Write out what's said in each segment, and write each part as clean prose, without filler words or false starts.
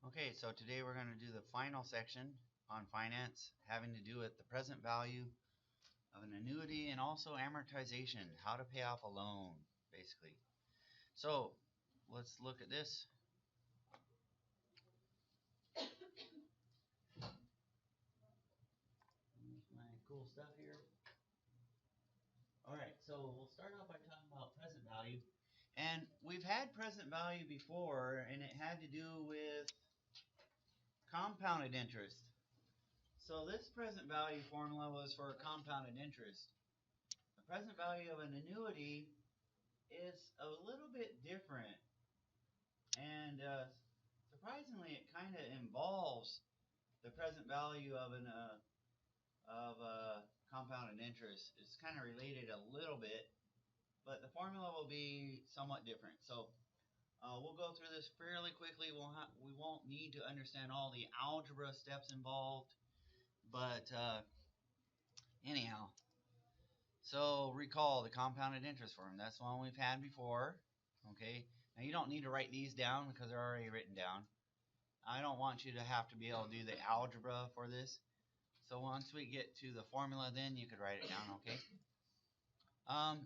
Okay, so today we're going to do the final section on finance having to do with the present value of an annuity and also amortization, how to pay off a loan, basically. So let's look at this. Here's my cool stuff here. Alright, so we'll start off by talking about present value. And we've had present value before, and it had to do with compounded interest. So this present value formula was for compounded interest. The present value of an annuity is a little bit different, and surprisingly, it kind of involves the present value of compounded interest. It's kind of related a little bit, but the formula will be somewhat different. So we'll go through this fairly quickly. We won't need to understand all the algebra steps involved, but anyhow. So recall the compounded interest formula. That's the one we've had before. Okay. Now you don't need to write these down because they're already written down. I don't want you to have to be able to do the algebra for this. So once we get to the formula, then you could write it down. Okay.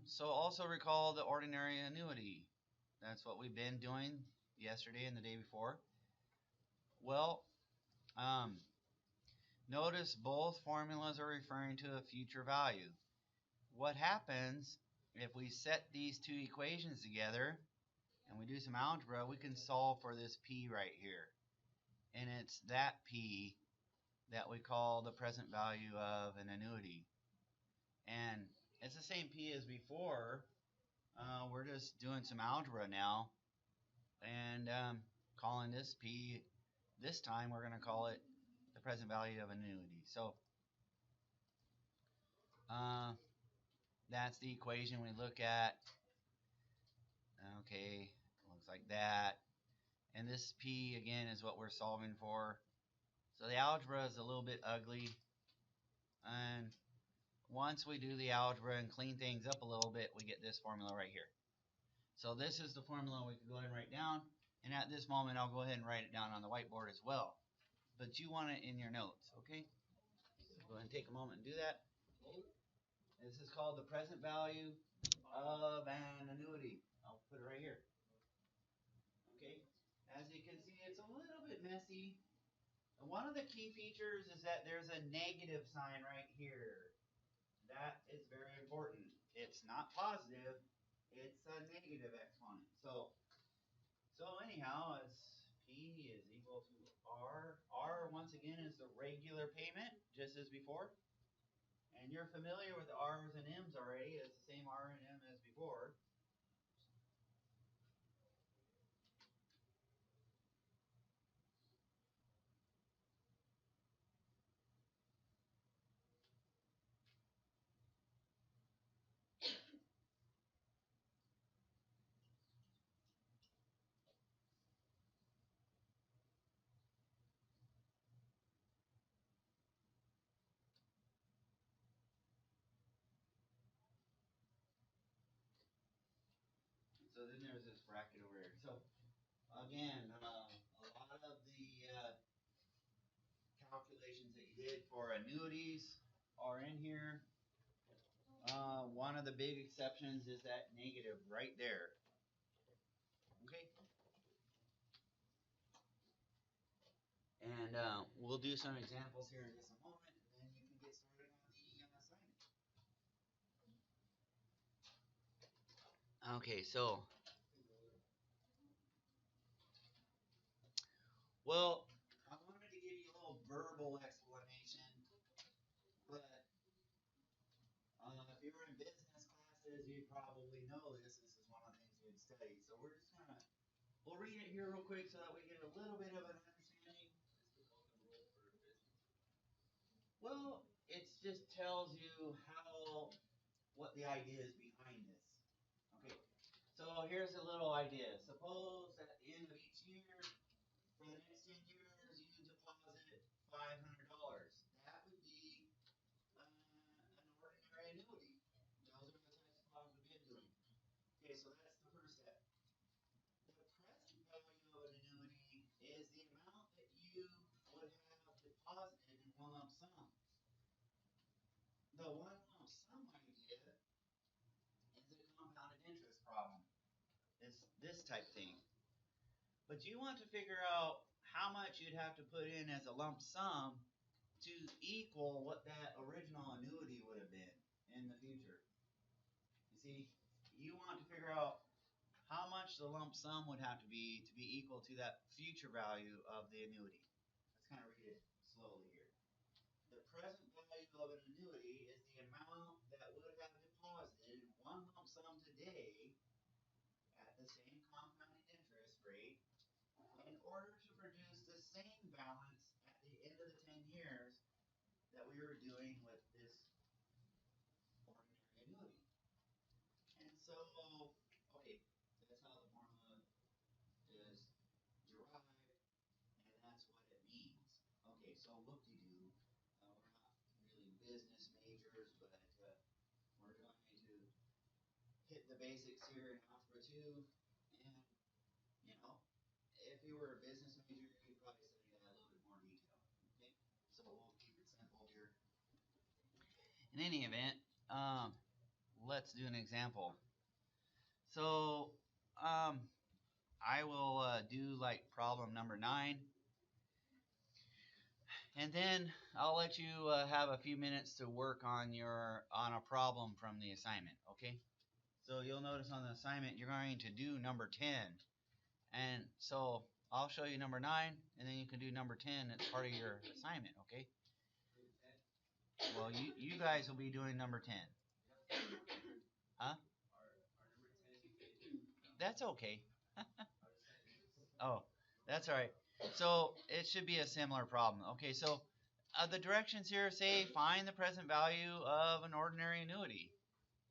So also recall the ordinary annuity. That's what we've been doing yesterday and the day before. Well, notice both formulas are referring to a future value. What happens if we set these two equations together and we do some algebra, we can solve for this P right here. And it's that P that we call the present value of an annuity. And it's the same P as before. We're just doing some algebra now and calling this P. This time we're going to call it the present value of an annuity. So that's the equation we look at. Okay, looks like that. And this P again is what we're solving for. So the algebra is a little bit ugly. And once we do the algebra and clean things up a little bit, we get this formula right here. So this is the formula we can go ahead and write down. And at this moment, I'll go ahead and write it down on the whiteboard as well. But you want it in your notes, okay? So go ahead and take a moment and do that. This is called the present value of an annuity. I'll put it right here. Okay? As you can see, it's a little bit messy. And one of the key features is that there's a negative sign right here. That is very important. It's not positive, it's a negative exponent. So anyhow, it's P is equal to R. R, once again, is the regular payment, just as before. And you're familiar with R's and M's already. It's the same R and M as before. So then there's this bracket over here. So again, a lot of the calculations that you did for annuities are in here. One of the big exceptions is that negative right there. Okay. And we'll do some examples here in just a moment, and then you can get started on the assignment. Okay, so, well, I wanted to give you a little verbal explanation, but if you were in business classes, you'd probably know this. This is one of the things you'd study. So we're just gonna, we'll read it here real quick so that we get a little bit of an understanding. Well, it just tells you what the idea is behind this. Okay, so here's a little idea. Suppose at the end of each year, for the next 10 years, you deposit $500. That would be an ordinary annuity. Those are the types of deposits we've been doing. Okay, so that's the first step. The present value of an annuity is the amount this type thing. But you want to figure out how much you'd have to put in as a lump sum to equal what that original annuity would have been in the future. You see, you want to figure out how much the lump sum would have to be equal to that future value of the annuity. Let's kind of read it slowly here. The present value of an annuity is the amount that would have deposited in one lump sum today at the same compounding interest rate in order to produce the same balance at the end of the 10 years that we were doing with this ordinary annuity. And so, okay, that's how the formula is derived, and that's what it means. Okay, so look-de-doo. We're not really business majors, but we're going to hit the basics here in Algebra 2, and, you know, if you were a business major, you'd probably study that a little bit more detail. Okay, so we'll keep it simple here. In any event, let's do an example. So, I will do like problem number 9, and then I'll let you have a few minutes to work on a problem from the assignment. Okay, so you'll notice on the assignment you're going to do number 10, and so I'll show you number 9, and then you can do number 10. It's part of your assignment. Okay, well, you guys will be doing number 10. Huh? That's okay. Oh, that's all right. So it should be a similar problem. Okay, so the directions here say find the present value of an ordinary annuity.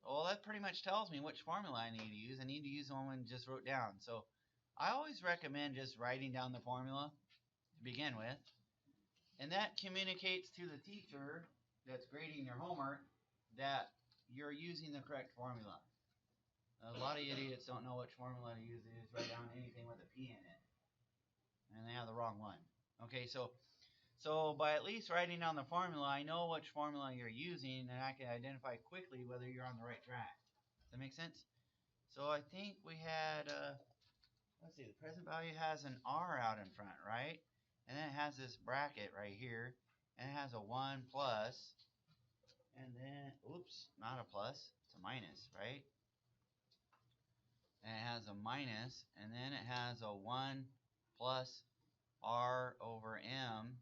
Well, that pretty much tells me which formula I need to use. I need to use the one we just wrote down. So I always recommend just writing down the formula to begin with. And that communicates to the teacher that's grading your homework that you're using the correct formula. A lot of idiots don't know which formula to use. They just write down anything with a P in it, and they have the wrong one. Okay, so by at least writing down the formula, I know which formula you're using, and I can identify quickly whether you're on the right track. Does that make sense? So I think we had, let's see, the present value has an R out in front, right? And then it has this bracket right here, and it has a 1 plus, and then, oops, not a plus, it's a minus, right? And it has a minus, and then it has a 1 plus R over M,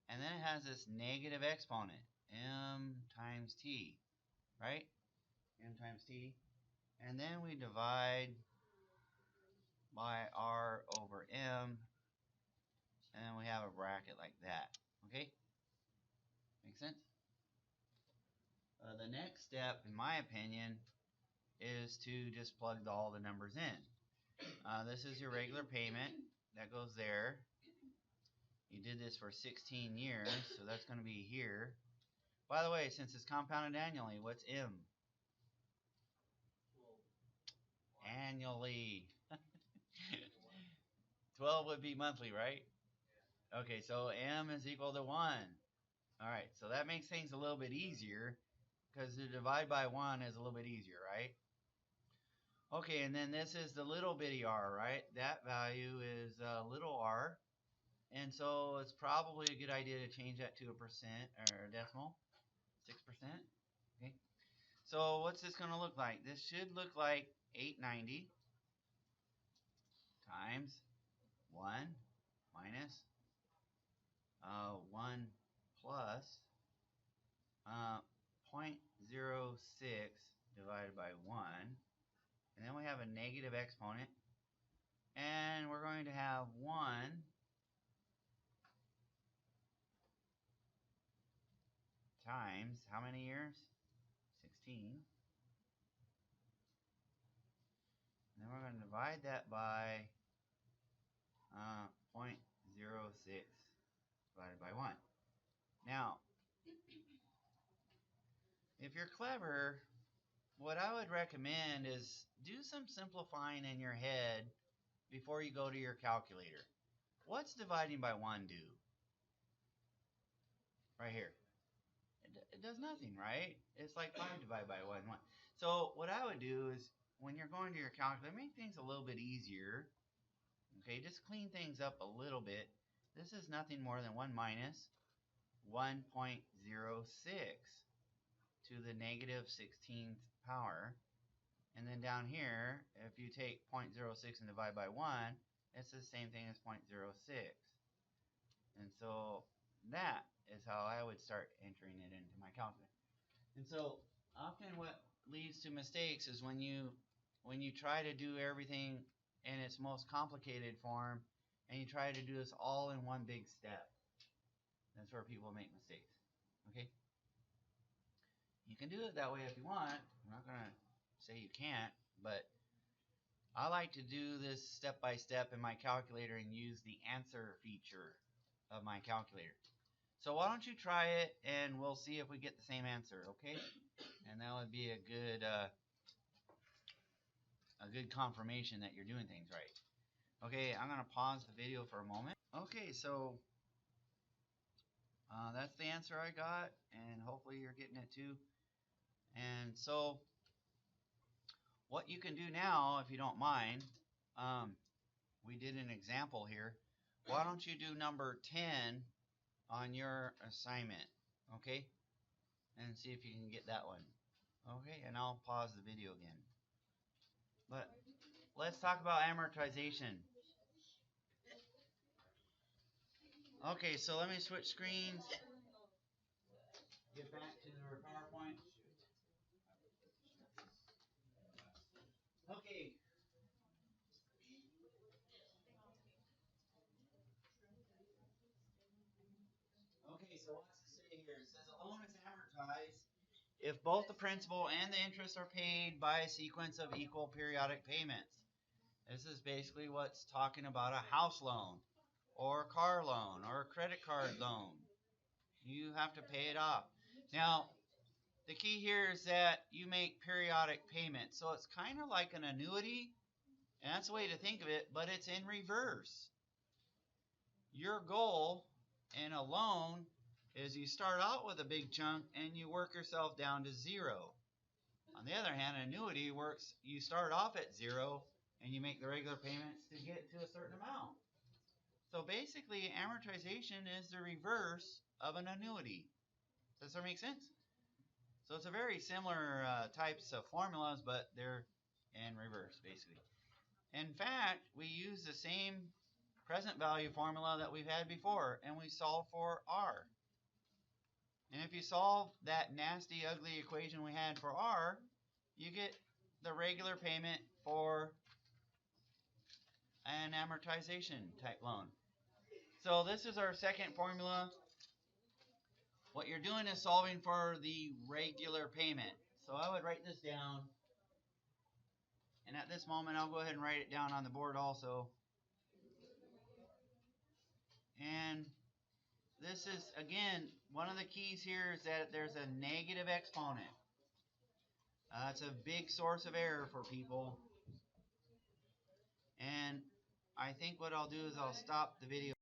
and then it has this negative exponent, M times T, right? M times T. And then we divide by R over M, and then we have a bracket like that. Okay? Make sense? The next step, in my opinion, is to just plug all the numbers in. This is your regular payment. That goes there. You did this for 16 years, so that's going to be here. By the way, since it's compounded annually, what's M? Annually. 12 would be monthly, right? Okay, so M is equal to 1. Alright, so that makes things a little bit easier, because to divide by 1 is a little bit easier, right? Okay, and then this is the little bitty r, right? That value is little r. And so it's probably a good idea to change that to a percent or a decimal. 6%. Okay. So what's this going to look like? This should look like 890 times 1 minus 1 plus 0.06 divided by 1. And then we have a negative exponent. And we're going to have 1 times how many years? 16. And then we're going to divide that by 0.06 divided by 1. Now, if you're clever, what I would recommend is do some simplifying in your head before you go to your calculator. What's dividing by 1 do? Right here. It does nothing, right? It's like 5 divided by 1, 1. So what I would do is when you're going to your calculator, make things a little bit easier. Okay, just clean things up a little bit. This is nothing more than 1 minus 1.06 to the negative 16th power. And then down here, if you take 0.06 and divide by 1, it's the same thing as 0.06. And so that is how I would start entering it into my calculator. And so often what leads to mistakes is when you try to do everything in its most complicated form and you try to do this all in one big step. That's where people make mistakes. Okay? You can do it that way if you want. I'm not going to say you can't, but I like to do this step by step in my calculator and use the answer feature of my calculator. So why don't you try it and we'll see if we get the same answer, okay? And that would be a good confirmation that you're doing things right. Okay, I'm going to pause the video for a moment. Okay, so that's the answer I got, and hopefully you're getting it too. And so what you can do now, if you don't mind, we did an example here. Why don't you do number 10 on your assignment, okay? And see if you can get that one. Okay, and I'll pause the video again. But let's talk about amortization. Okay, so let me switch screens. Get back to our PowerPoint. Okay. Okay, so what's it say here? It says a loan is amortized if both the principal and the interest are paid by a sequence of equal periodic payments. This is basically what's talking about a house loan or a car loan or a credit card loan. You have to pay it off. Now, the key here is that you make periodic payments. So it's kind of like an annuity, and that's the way to think of it, but it's in reverse. Your goal in a loan is you start out with a big chunk and you work yourself down to zero. On the other hand, an annuity works, you start off at zero and you make the regular payments to get to a certain amount. So basically, amortization is the reverse of an annuity. Does that make sense? So it's a very similar types of formulas, but they're in reverse, basically. In fact, we use the same present value formula that we've had before, and we solve for R. And if you solve that nasty, ugly equation we had for R, you get the regular payment for an amortization type loan. So this is our second formula. What you're doing is solving for the regular payment. So I would write this down. And at this moment, I'll go ahead and write it down on the board also. And this is, again, one of the keys here is that there's a negative exponent. It's a big source of error for people. And I think what I'll do is I'll stop the video.